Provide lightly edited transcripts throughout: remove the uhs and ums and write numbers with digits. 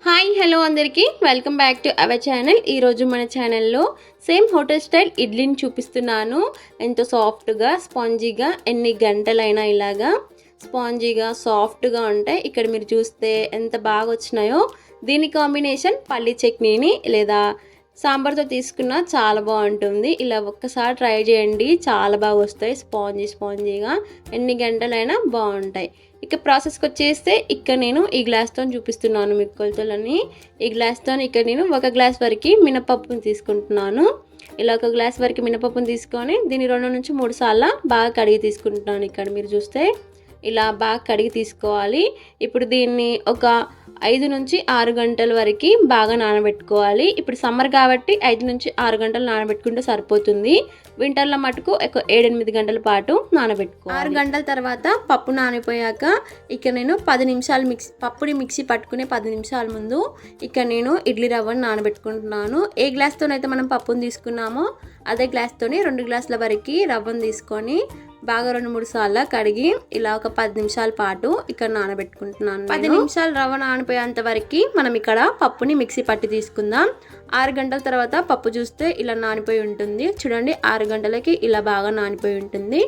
Hi hello అందరికీ welcome back to our channel. ఈరోజు మన ఛానల్లో సేమ్ హోటల్ స్టైల్ ఇడ్లీని చూపిస్తున్నాను. ఎంతో సాఫ్ట్గా స్పాంజీగా ఎన్ని గంటలైనా ఇలాగా స్పాంజీగా సాఫ్ట్గా ఉంటాయి. ఇక్కడ మీరు చూస్తే ఎంత బాగా వచ్చినాయో. దీని కాంబినేషన్ పల్లి చట్నీని లేదా సాంబార్తో తీసుకున్న చాలా బాగుంటుంది. ఇలా ఒక్కసారి ట్రై చేయండి, చాలా బాగా వస్తాయి. స్పాంజీగా ఎన్ని గంటలైనా బాగుంటాయి. ఇక ప్రాసెస్కి వచ్చేస్తే ఇక్కడ నేను ఈ గ్లాస్తో చూపిస్తున్నాను మీకు కొలతలని. ఈ గ్లాస్తో ఇక్కడ నేను 1 గ్లాస్ వరకు మినపప్పుని తీసుకుంటున్నాను. ఇలా 1 గ్లాస్ వరకు మినపప్పుని తీసుకొని దీన్ని 2 నుంచి 3 సార్లు బాగా కడిగి తీసుకుంటున్నాను. ఇక్కడ మీరు చూస్తే ఇలా బాగా కడిగి తీసుకోవాలి. ఇప్పుడు దీన్ని ఒక 5 నుంచి 6 గంటల వరకు బాగా నానబెట్టుకోవాలి. ఇప్పుడు సమ్మర్ కాబట్టి 5 నుంచి 6 గంటలు నానబెట్టుకుంటే సరిపోతుంది. వింటర్లో మటుకు 7-8 గంటల పాటు నానబెట్టుకోవాలి. 6 గంటల తర్వాత పప్పు నానిపోయాక ఇక్కడ నేను 10 నిమిషాలు పప్పుని మిక్సీ పట్టుకునే 10 నిమిషాల ముందు ఇక్కడ నేను ఇడ్లీ రవ్వను నానబెట్టుకుంటున్నాను. ఏ గ్లాస్తోనైతే మనం పప్పుని తీసుకున్నామో అదే గ్లాస్తోని 2 గ్లాసుల వరకు రవ్వను తీసుకొని బాగా 2-3 సార్లు కడిగి ఇలా ఒక 10 నిమిషాల పాటు ఇక్కడ నానబెట్టుకుంటున్నాను. 10 నిమిషాలు రవ్వ నానిపోయేంత వరకు మనం ఇక్కడ పప్పుని మిక్సీ పట్టి తీసుకుందాం. 6 గంటల తర్వాత పప్పు చూస్తే ఇలా నానిపోయి ఉంటుంది. చూడండి, 6 గంటలకి ఇలా బాగా నానిపోయి ఉంటుంది.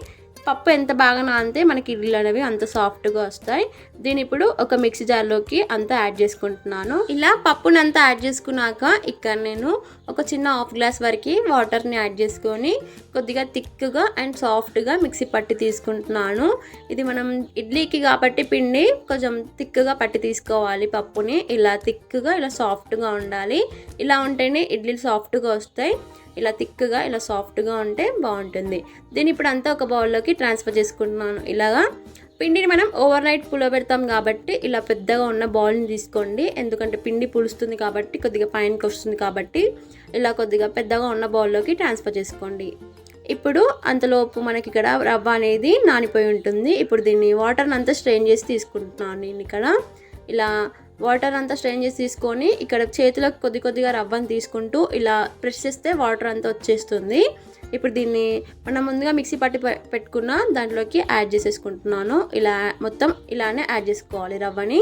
పప్పు ఎంత బాగా నానితే మనకి ఇడ్లీలు అనేవి అంత సాఫ్ట్గా వస్తాయి. దీని ఇప్పుడు ఒక మిక్సీ జార్లోకి అంతా యాడ్ చేసుకుంటున్నాను. ఇలా పప్పుని అంతా యాడ్ చేసుకున్నాక ఇక్కడ నేను ఒక చిన్న 1/2 గ్లాస్ వరకు వాటర్ని యాడ్ చేసుకొని కొద్దిగా థిక్గా అండ్ సాఫ్ట్గా మిక్సీ పట్టి తీసుకుంటున్నాను. ఇది మనం ఇడ్లీకి కాబట్టి పిండి కొంచెం థిక్గా పట్టి తీసుకోవాలి. పప్పుని ఇలా థిక్గా ఇలా సాఫ్ట్గా ఉండాలి. ఇలా ఉంటేనే ఇడ్లీలు సాఫ్ట్గా వస్తాయి. ఇలా థిక్గా ఇలా సాఫ్ట్గా ఉంటే బాగుంటుంది. దీన్ని ఇప్పుడు అంతా ఒక బౌల్లోకి ట్రాన్స్ఫర్ చేసుకుంటున్నాను. ఇలాగా పిండిని మనం ఓవర్ నైట్ పులబెడతాం కాబట్టి ఇలా పెద్దగా ఉన్న బౌల్ని తీసుకోండి. ఎందుకంటే పిండి పులుస్తుంది కాబట్టి కొద్దిగా పైనకి వస్తుంది కాబట్టి ఇలా కొద్దిగా పెద్దగా ఉన్న బౌల్లోకి ట్రాన్స్ఫర్ చేసుకోండి. ఇప్పుడు అంతలోపు మనకి ఇక్కడ రవ్వ అనేది నానిపోయి ఉంటుంది. ఇప్పుడు దీన్ని వాటర్ని అంతా స్ట్రెయిన్ చేసి తీసుకుంటున్నాను. నేను ఇక్కడ ఇలా వాటర్ అంతా స్ట్రెయిన్ చేసి తీసుకొని ఇక్కడ చేతిలోకి కొద్దిగా రవ్వను తీసుకుంటూ ఇలా ప్రెస్ చేస్తే వాటర్ అంతా వచ్చేస్తుంది. ఇప్పుడు దీన్ని మనం ముందుగా మిక్సీ పట్టి పెట్టుకున్న దాంట్లోకి యాడ్ చేసేసుకుంటున్నాను. ఇలా మొత్తం ఇలానే యాడ్ చేసుకోవాలి. రవ్వని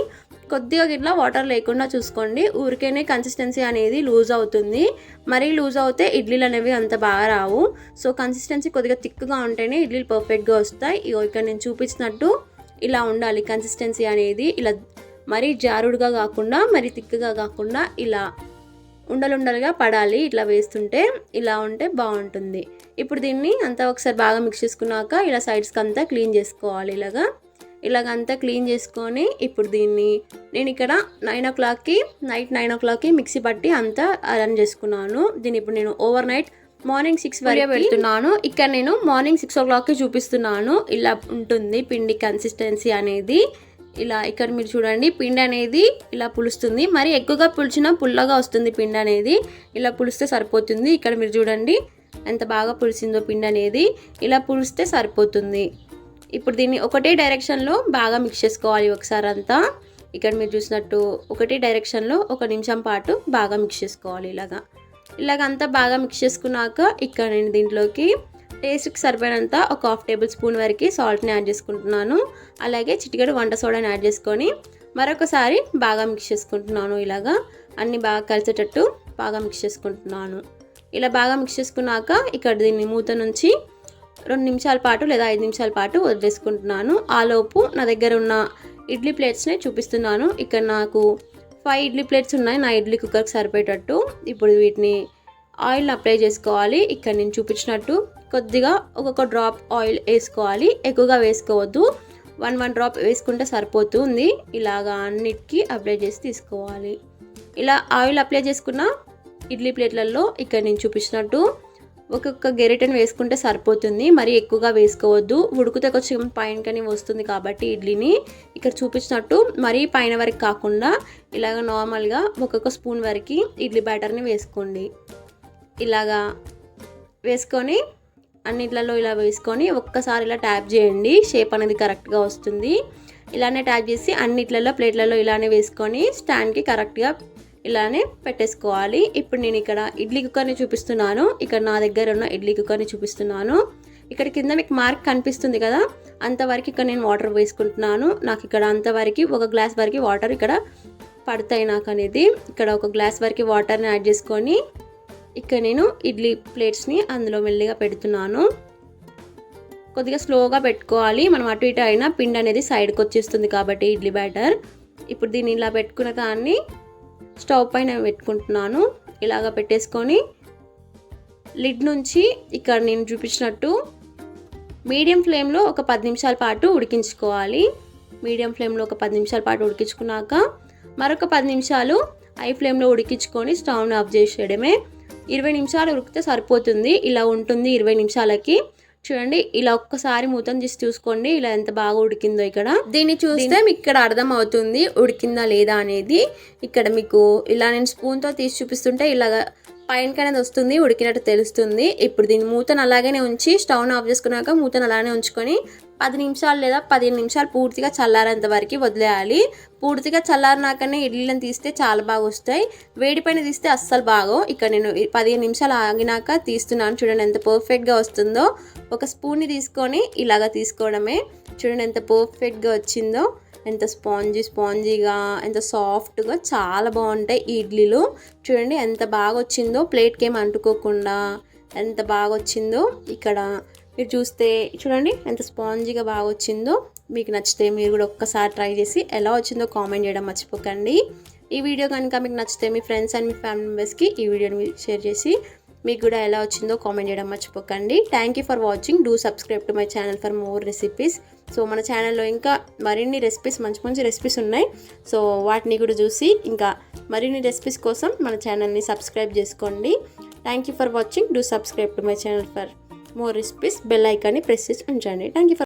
కొద్దిగా ఇట్లా వాటర్ లేకుండా చూసుకోండి. ఊరికేనే కన్సిస్టెన్సీ అనేది లూజ్ అవుతుంది. మరీ లూజ్ అవుతే ఇడ్లీలు అనేవి అంత బాగా రావు. సో కన్సిస్టెన్సీ కొద్దిగా థిక్గా ఉంటేనే ఇడ్లీలు పర్ఫెక్ట్గా వస్తాయి. ఇక్కడ నేను చూపించినట్టు ఇలా ఉండాలి కన్సిస్టెన్సీ అనేది. ఇలా మరీ జారుడుగా కాకుండా మరీ థిక్గా కాకుండా ఇలా ఉండలుండలుగా పడాలి. ఇట్లా వేస్తుంటే ఇలా ఉంటే బాగుంటుంది. ఇప్పుడు దీన్ని అంతా ఒకసారి బాగా మిక్స్ చేసుకున్నాక ఇలా సైడ్స్కి అంతా క్లీన్ చేసుకోవాలి. ఇలాగంతా క్లీన్ చేసుకొని ఇప్పుడు దీన్ని నేను ఇక్కడ 9 o'clockకి నైట్ 9 o'clockకి మిక్సీ పట్టి అంతా అరేంజ్ చేసుకున్నాను. దీన్ని ఇప్పుడు నేను ఓవర్ నైట్ మార్నింగ్ 6 వరకు పెడుతున్నాను. ఇక్కడ నేను మార్నింగ్ 6 o'clockకి చూపిస్తున్నాను. ఇలా ఉంటుంది పిండి కన్సిస్టెన్సీ అనేది. ఇలా ఇక్కడ మీరు చూడండి, పిండి అనేది ఇలా పులుస్తుంది. మరి ఎక్కువగా పులిచినా పుల్లగా వస్తుంది పిండి అనేది. ఇలా పులిస్తే సరిపోతుంది. ఇక్కడ మీరు చూడండి ఎంత బాగా పులిసిందో పిండి అనేది. ఇలా పులిస్తే సరిపోతుంది. ఇప్పుడు దీన్ని ఒకటే డైరెక్షన్లో బాగా మిక్స్ చేసుకోవాలి ఒకసారి అంతా. ఇక్కడ మీరు చూసినట్టు ఒకటే డైరెక్షన్లో 1 నిమిషం పాటు బాగా మిక్స్ చేసుకోవాలి. ఇలాగంతా బాగా మిక్స్ చేసుకున్నాక ఇక్కడ నేను దీంట్లోకి టేస్ట్కి సరిపోయినంత ఒక 1/2 టేబుల్ స్పూన్ వరకు సాల్ట్ని యాడ్ చేసుకుంటున్నాను. అలాగే చిటికెడు వంట సోడాని యాడ్ చేసుకొని మరొకసారి బాగా మిక్స్ చేసుకుంటున్నాను. ఇలాగా అన్నీ బాగా కలిసేటట్టు బాగా మిక్స్ చేసుకుంటున్నాను. ఇలా బాగా మిక్స్ చేసుకున్నాక ఇక్కడ దీన్ని మూత నుంచి 2 నిమిషాల పాటు లేదా 5 నిమిషాల పాటు వదిలేసుకుంటున్నాను. ఆలోపు నా దగ్గర ఉన్న ఇడ్లీ ప్లేట్స్ని చూపిస్తున్నాను. ఇక్కడ నాకు 5 ఇడ్లీ ప్లేట్స్ ఉన్నాయి నా ఇడ్లీ కుక్కర్కి సరిపోయేటట్టు. ఇప్పుడు వీటిని ఆయిల్ని అప్లై చేసుకోవాలి. ఇక్కడ నేను చూపించినట్టు కొద్దిగా ఒక్కొక్క డ్రాప్ ఆయిల్ వేసుకోవాలి. ఎక్కువగా వేసుకోవద్దు. 1 డ్రాప్ వేసుకుంటే సరిపోతుంది. ఇలాగా అన్నిటికీ అప్లై చేసి తీసుకోవాలి. ఇలా ఆయిల్ అప్లై చేసుకున్న ఇడ్లీ ప్లేట్లలో ఇక్కడ నేను చూపించినట్టు ఒక్కొక్క గెరిటని వేసుకుంటే సరిపోతుంది. మరి ఎక్కువగా వేసుకోవద్దు. ఉడికితే కొంచెం పైనకని వస్తుంది కాబట్టి ఇడ్లీని ఇక్కడ చూపించినట్టు మరీ పైన వరకు కాకుండా ఇలాగ నార్మల్గా ఒక్కొక్క స్పూన్ వరకు ఇడ్లీ బ్యాటర్ని వేసుకోండి. ఇలాగా వేసుకొని అన్నిట్లలో ఇలా వేసుకొని ఒక్కసారి ఇలా ట్యాప్ చేయండి. షేప్ అనేది కరెక్ట్గా వస్తుంది. ఇలానే ట్యాప్ చేసి అన్నిట్లలో ప్లేట్లలో ఇలానే వేసుకొని స్టాండ్కి కరెక్ట్గా ఇలానే పెట్టేసుకోవాలి. ఇప్పుడు నేను ఇక్కడ ఇడ్లీ కుక్కర్ని చూపిస్తున్నాను. ఇక్కడ నా దగ్గర ఉన్న ఇడ్లీ కుక్కర్ని చూపిస్తున్నాను. ఇక్కడ కింద మీకు మార్క్ కనిపిస్తుంది కదా, అంతవరకు ఇక్కడ నేను వాటర్ వేసుకుంటున్నాను. నాకు ఇక్కడ అంతవరకు 1 గ్లాస్ వరకు వాటర్ ఇక్కడ పడతాయి నాకు అనేది. ఇక్కడ ఒక గ్లాస్ వరకు వాటర్ని యాడ్ చేసుకొని ఇక్కడ నేను ఇడ్లీ ప్లేట్స్ని అందులో మెల్లిగా పెడుతున్నాను. కొద్దిగా స్లోగా పెట్టుకోవాలి, మనం అటు ఇటు అయినా పిండి అనేది సైడ్కి వచ్చేస్తుంది కాబట్టి ఇడ్లీ బ్యాటర్. ఇప్పుడు దీన్ని ఇలా పెట్టుకున్న దాన్ని స్టవ్ పైన పెట్టుకుంటున్నాను. ఇలాగ పెట్టేసుకొని లిడ్ నుంచి ఇక్కడ నేను చూపించినట్టు మీడియం ఫ్లేమ్లో ఒక 10 నిమిషాల పాటు ఉడికించుకోవాలి. మీడియం ఫ్లేమ్లో ఒక 10 నిమిషాల పాటు ఉడికించుకున్నాక మరొక 10 నిమిషాలు హై ఫ్లేమ్లో ఉడికించుకొని స్టవ్ని ఆఫ్ చేసేయడమే. 20 నిమిషాలు ఉడికితే సరిపోతుంది. ఇలా ఉంటుంది 20 నిమిషాలకి. చూడండి, ఇలా ఒక్కసారి మూతను తీసి చూసుకోండి ఇలా ఎంత బాగా ఉడికిందో. ఇక్కడ దీన్ని చూస్తే మీకు ఇక్కడ అర్థం అవుతుంది ఉడికిందా లేదా అనేది. ఇక్కడ మీకు ఇలా నేను స్పూన్తో తీసి చూపిస్తుంటే ఇలాగ పైనకి అనేది వస్తుంది, ఉడికినట్టు తెలుస్తుంది. ఇప్పుడు దీన్ని మూతను అలాగే ఉంచి స్టవ్ని ఆఫ్ చేసుకున్నాక మూతను అలానే ఉంచుకొని 10 నిమిషాలు లేదా 15 నిమిషాలు పూర్తిగా చల్లారేంత వరకు వదిలేయాలి. పూర్తిగా చల్లారినాకనే ఇడ్లీలను తీస్తే చాలా బాగా వస్తాయి, వేడిపైన తీస్తే అస్సలు బాగో. ఇక్కడ నేను 15 నిమిషాలు ఆగినాక తీస్తున్నాను. చూడండి ఎంత పర్ఫెక్ట్గా వస్తుందో. ఒక స్పూన్ని తీసుకొని ఇలాగా తీసుకోవడమే. చూడండి ఎంత పర్ఫెక్ట్గా వచ్చిందో, ఎంత స్పాంజీగా ఎంత సాఫ్ట్గా చాలా బాగుంటాయి ఈ ఇడ్లీలు. చూడండి ఎంత బాగా వచ్చిందో, ప్లేట్కి ఏమి అంటుకోకుండా ఎంత బాగా వచ్చిందో. ఇక్కడ మీరు చూస్తే చూడండి ఎంత స్పాంజీగా బాగా వచ్చిందో. మీకు నచ్చితే మీరు కూడా ఒక్కసారి ట్రై చేసి ఎలా వచ్చిందో కామెంట్ చేయడం మర్చిపోకండి. ఈ వీడియో కనుక మీకు నచ్చితే మీ ఫ్రెండ్స్ అండ్ మీ ఫ్యామిలీ మెంబర్స్కి ఈ వీడియోని షేర్ చేసి మీకు కూడా ఎలా వచ్చిందో కామెంట్ చేయడం మర్చిపోకండి. Thank you for watching. Do subscribe to my channel for more recipes. So మన ఛానల్లో ఇంకా మరిన్ని రెసిపీస్ మంచి రెసిపీస్ ఉన్నాయి. సో వాటిని కూడా చూసి ఇంకా మరిన్ని రెసిపీస్ కోసం మన ఛానల్ని సబ్స్క్రైబ్ చేసుకోండి. Thank you for watching. Do subscribe to my channel for more recipes. Bell ఐకాన్ని ప్రెస్ చేసి ఉంచండి. Thank you for